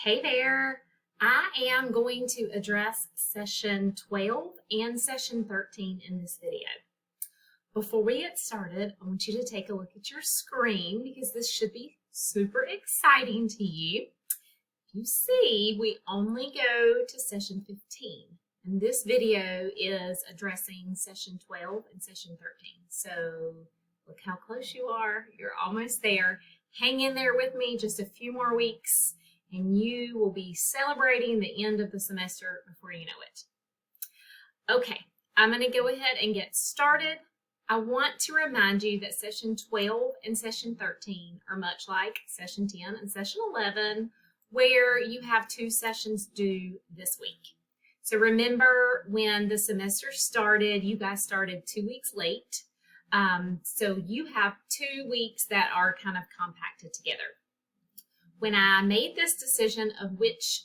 Hey there! I am going to address session 12 and session 13 in this video. Before we get started, I want you to take a look at your screen because this should be super exciting to you. You see, we only go to session 15, and this video is addressing session 12 and session 13. So look how close you are. You're almost there. Hang in there with me just a few more weeks, and you will be celebrating the end of the semester before you know it. Okay, I'm going to go ahead and get started. I want to remind you that session 12 and session 13 are much like session 10 and session 11, where you have 2 sessions due this week. So remember, when the semester started, you guys started 2 weeks late. So you have 2 weeks that are kind of compacted together. When I made this decision of which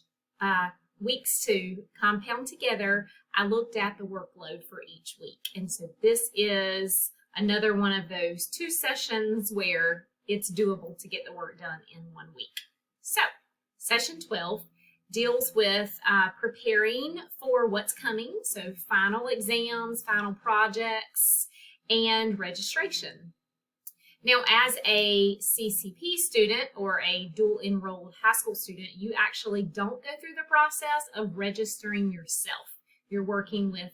weeks to compound together, I looked at the workload for each week. And so this is another one of those 2 sessions where it's doable to get the work done in 1 week. So session 12 deals with preparing for what's coming. So final exams, final projects, and registration. Now, as a CCP student or a dual enrolled high school student, you actually don't go through the process of registering yourself. You're working with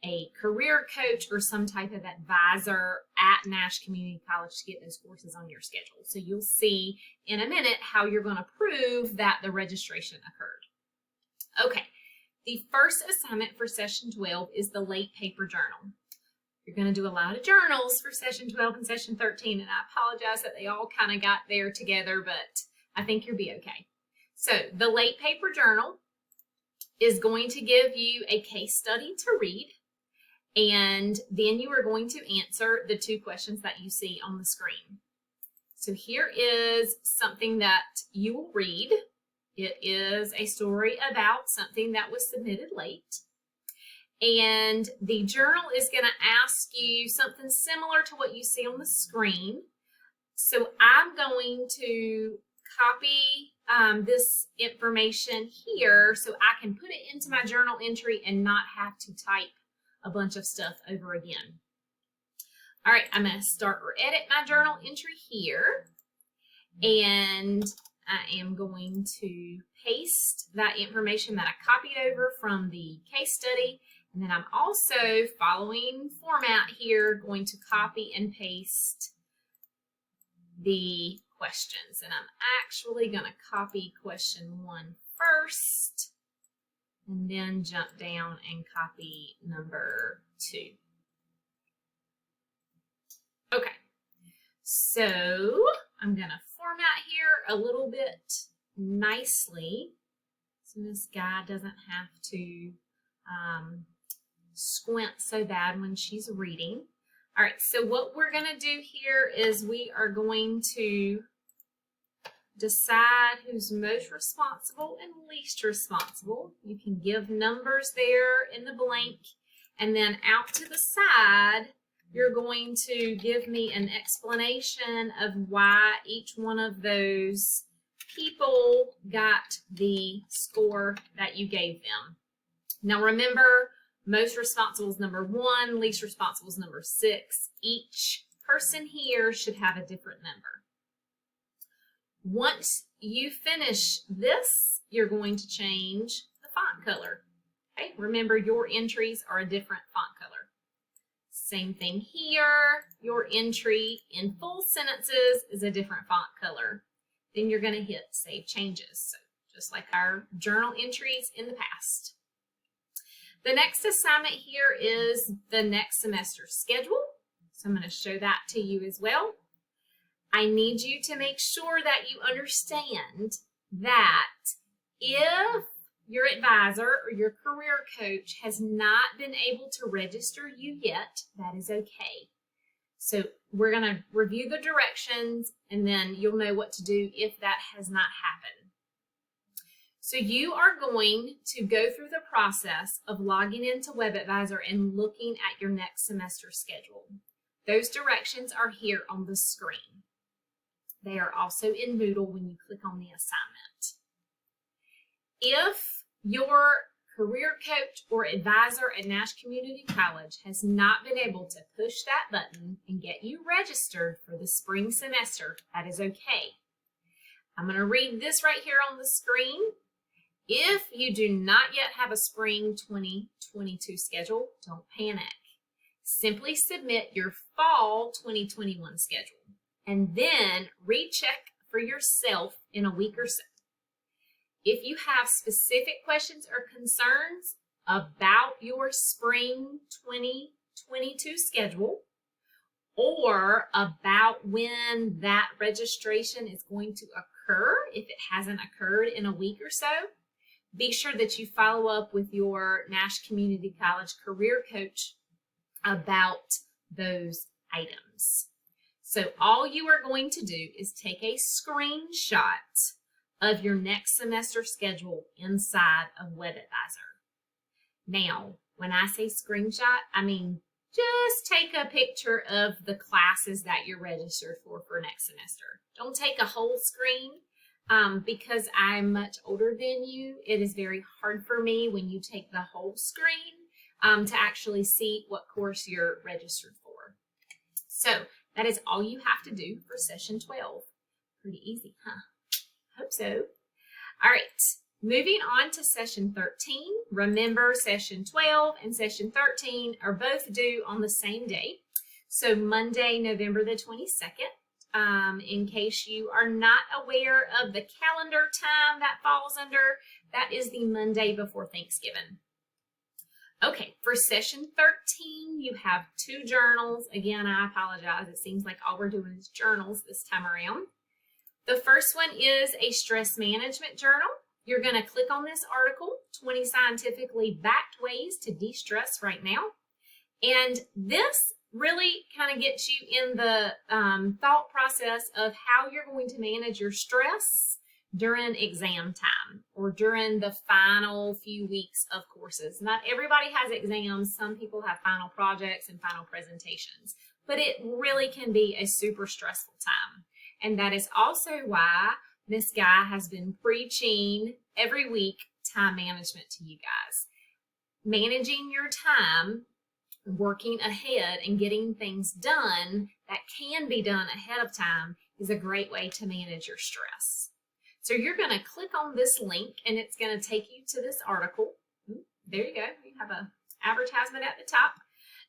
a career coach or some type of advisor at Nash Community College to get those courses on your schedule. So you'll see in a minute how you're going to prove that the registration occurred. Okay, the first assignment for session 12 is the late paper journal. You're going to do a lot of journals for session 12 and session 13, and I apologize that they all kind of got there together, but I think you'll be okay. So the late paper journal is going to give you a case study to read, and then you are going to answer the 2 questions that you see on the screen. So here is something that you will read. It is a story about something that was submitted late. And the journal is going to ask you something similar to what you see on the screen. So I'm going to copy this information here so I can put it into my journal entry and not have to type a bunch of stuff over again. All right, I'm going to start or edit my journal entry here. And I am going to paste that information that I copied over from the case study. And then I'm also, following format here, going to copy and paste the questions. And I'm actually going to copy question 1 first, and then jump down and copy number 2. Okay, so I'm going to format here a little bit nicely so this guy doesn't have to squint so bad when she's reading. All right, so what we're going to do here is we are going to decide who's most responsible and least responsible. You can give numbers there in the blank, and then out to the side, you're going to give me an explanation of why each one of those people got the score that you gave them. Now remember, most responsible is number 1, least responsible is number 6. Each person here should have a different number. Once you finish this, you're going to change the font color. Okay, remember, your entries are a different font color. Same thing here. Your entry in full sentences is a different font color. Then you're going to hit Save Changes, so just like our journal entries in the past. The next assignment here is the next semester's schedule. So I'm going to show that to you as well. I need you to make sure that you understand that if your advisor or your career coach has not been able to register you yet, that is okay. So we're going to review the directions, and then you'll know what to do if that has not happened. So you are going to go through the process of logging into WebAdvisor and looking at your next semester schedule. Those directions are here on the screen. They are also in Moodle when you click on the assignment. If your career coach or advisor at Nash Community College has not been able to push that button and get you registered for the spring semester, that is okay. I'm going to read this right here on the screen. If you do not yet have a spring 2022 schedule, don't panic. Simply submit your fall 2021 schedule and then recheck for yourself in a week or so. If you have specific questions or concerns about your spring 2022 schedule or about when that registration is going to occur, if it hasn't occurred in a week or so, be sure that you follow up with your Nash Community College career coach about those items. So all you are going to do is take a screenshot of your next semester schedule inside of WebAdvisor. Now, when I say screenshot, I mean just take a picture of the classes that you're registered for next semester. Don't take a whole screen because I'm much older than you. It is very hard for me when you take the whole screen to actually see what course you're registered for. So that is all you have to do for session 12. Pretty easy, huh? Hope so. All right, moving on to session 13. Remember, session 12 and session 13 are both due on the same day. So Monday, November the 22nd. In case you are not aware of the calendar time that falls under, that is the Monday before Thanksgiving. Okay, for session 13, you have 2 journals. Again, I apologize. It seems like all we're doing is journals this time around. The first one is a stress management journal. You're going to click on this article, 20 scientifically backed ways to de-stress right now. And this really kind of gets you in the thought process of how you're going to manage your stress during exam time or during the final few weeks of courses. Not everybody has exams. Some people have final projects and final presentations, but it really can be a super stressful time. And that is also why Miss Guy has been preaching every week time management to you guys. Managing your time, working ahead, and getting things done that can be done ahead of time is a great way to manage your stress. So you're going to click on this link and it's going to take you to this article. There you go. You have an advertisement at the top.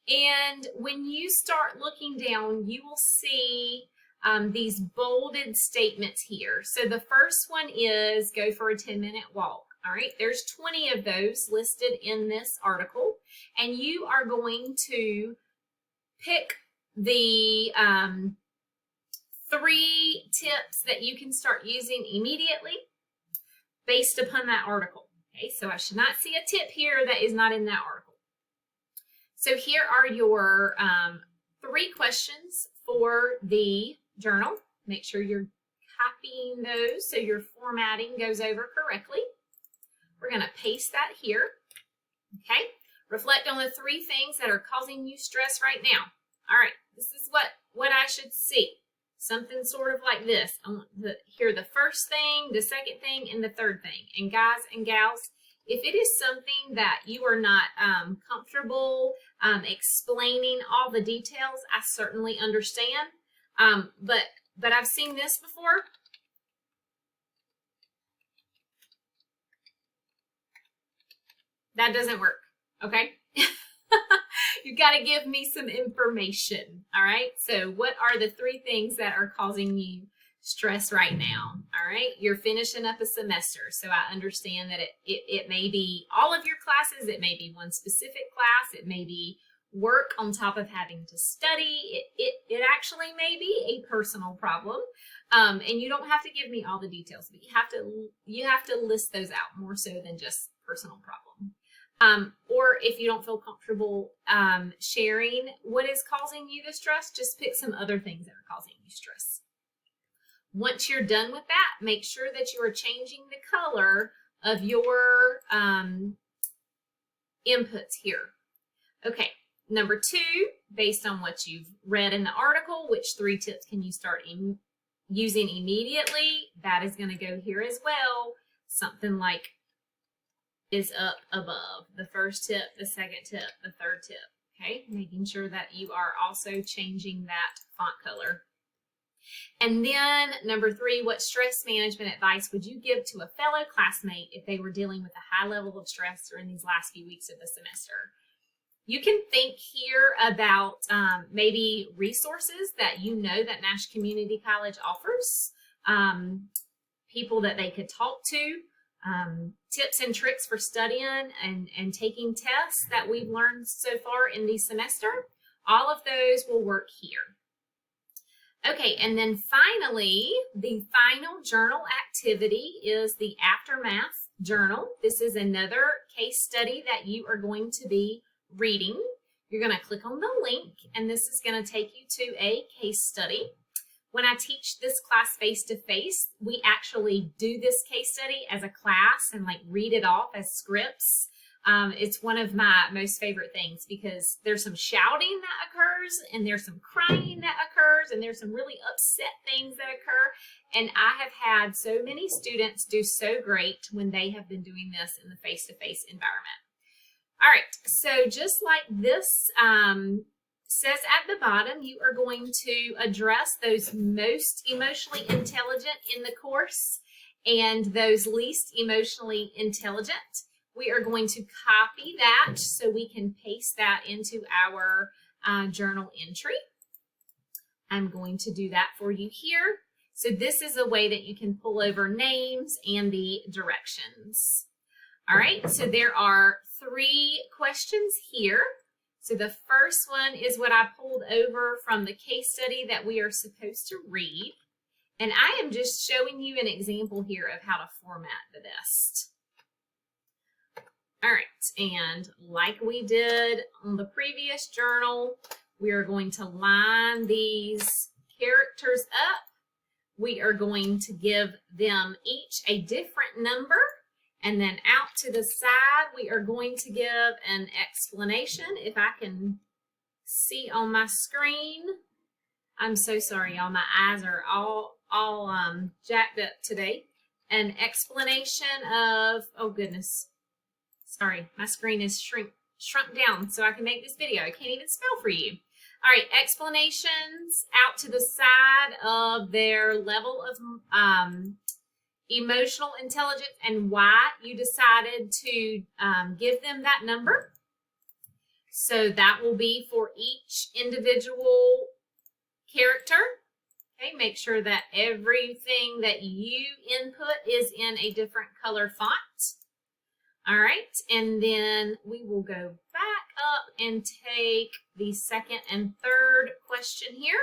And when you start looking down, you will see these bolded statements here. So the first one is go for a 10-minute walk. All right, there's 20 of those listed in this article, and you are going to pick the 3 tips that you can start using immediately based upon that article. Okay, so I should not see a tip here that is not in that article. So here are your 3 questions for the journal. Make sure you're copying those so your formatting goes over correctly. We're going to paste that here. Okay. Reflect on the 3 things that are causing you stress right now. All right. This is what I should see. Something sort of like this. I want to hear the first thing, the second thing, and the third thing. And guys and gals, if it is something that you are not comfortable explaining all the details, I certainly understand. But I've seen this before. That doesn't work, okay? You got to give me some information, all right? So what are the 3 things that are causing you stress right now, all right? You're finishing up a semester, so I understand that it may be all of your classes, it may be one specific class, it may be work on top of having to study, it actually may be a personal problem, and you don't have to give me all the details, but you have to list those out more so than just personal problem. Or if you don't feel comfortable sharing what is causing you the stress, just pick some other things that are causing you stress. Once you're done with that, make sure that you are changing the color of your inputs here. Okay, number 2, based on what you've read in the article, which 3 tips can you start using immediately? That is going to go here as well. Something like is up above. The first tip, the second tip, the third tip. Okay, making sure that you are also changing that font color. And then number 3, what stress management advice would you give to a fellow classmate if they were dealing with a high level of stress during these last few weeks of the semester? You can think here about maybe resources that you know that Nash Community College offers, people that they could talk to, tips and tricks for studying and taking tests that we've learned so far in the semester. All of those will work here. Okay, and then finally, the final journal activity is the Aftermath Journal. This is another case study that you are going to be reading. You're going to click on the link, and this is going to take you to a case study. When I teach this class face-to-face, we actually do this case study as a class and like read it off as scripts. It's one of my most favorite things because there's some shouting that occurs and there's some crying that occurs and there's some really upset things that occur. And I have had so many students do so great when they have been doing this in the face-to-face environment. All right, so just like this says at the bottom, you are going to address those most emotionally intelligent in the course and those least emotionally intelligent. We are going to copy that so we can paste that into our journal entry. I'm going to do that for you here. So this is a way that you can pull over names and the directions. All right, so there are 3 questions here. So the first one is what I pulled over from the case study that we are supposed to read. And I am just showing you an example here of how to format the test. All right, and like we did on the previous journal, we are going to line these characters up. We are going to give them each a different number. And then out to the side, we are going to give an explanation. If I can see on my screen, I'm so sorry, y'all. My eyes are all jacked up today. An explanation of, oh goodness, sorry, my screen is shrunk down so I can make this video. I can't even spell for you. All right, explanations out to the side of their level of emotional intelligence and why you decided to give them that number. So that will be for each individual character. Okay, make sure that everything that you input is in a different color font. All right, and then we will go back up and take the second and third question here.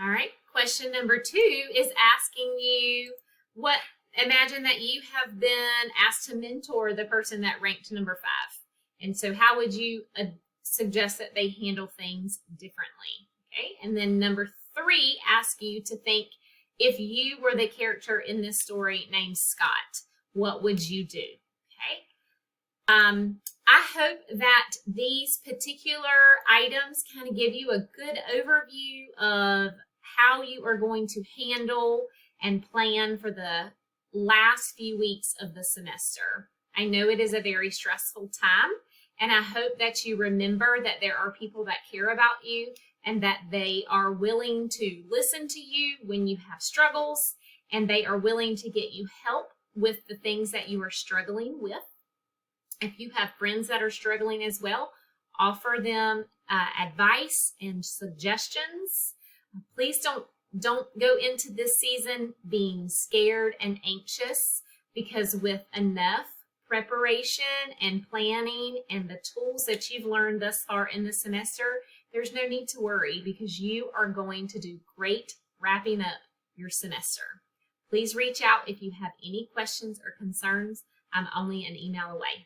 All right, question number 2 is asking you imagine that you have been asked to mentor the person that ranked number 5. And so how would you suggest that they handle things differently? Okay, and then number 3 asks you to think if you were the character in this story named Scott, what would you do? Okay. I hope that these particular items kind of give you a good overview of how you are going to handle and plan for the last few weeks of the semester. I know it is a very stressful time, and I hope that you remember that there are people that care about you and that they are willing to listen to you when you have struggles, and they are willing to get you help with the things that you are struggling with. If you have friends that are struggling as well, offer them advice and suggestions. Please don't go into this season being scared and anxious, because with enough preparation and planning and the tools that you've learned thus far in the semester, there's no need to worry because you are going to do great wrapping up your semester. Please reach out if you have any questions or concerns. I'm only an email away.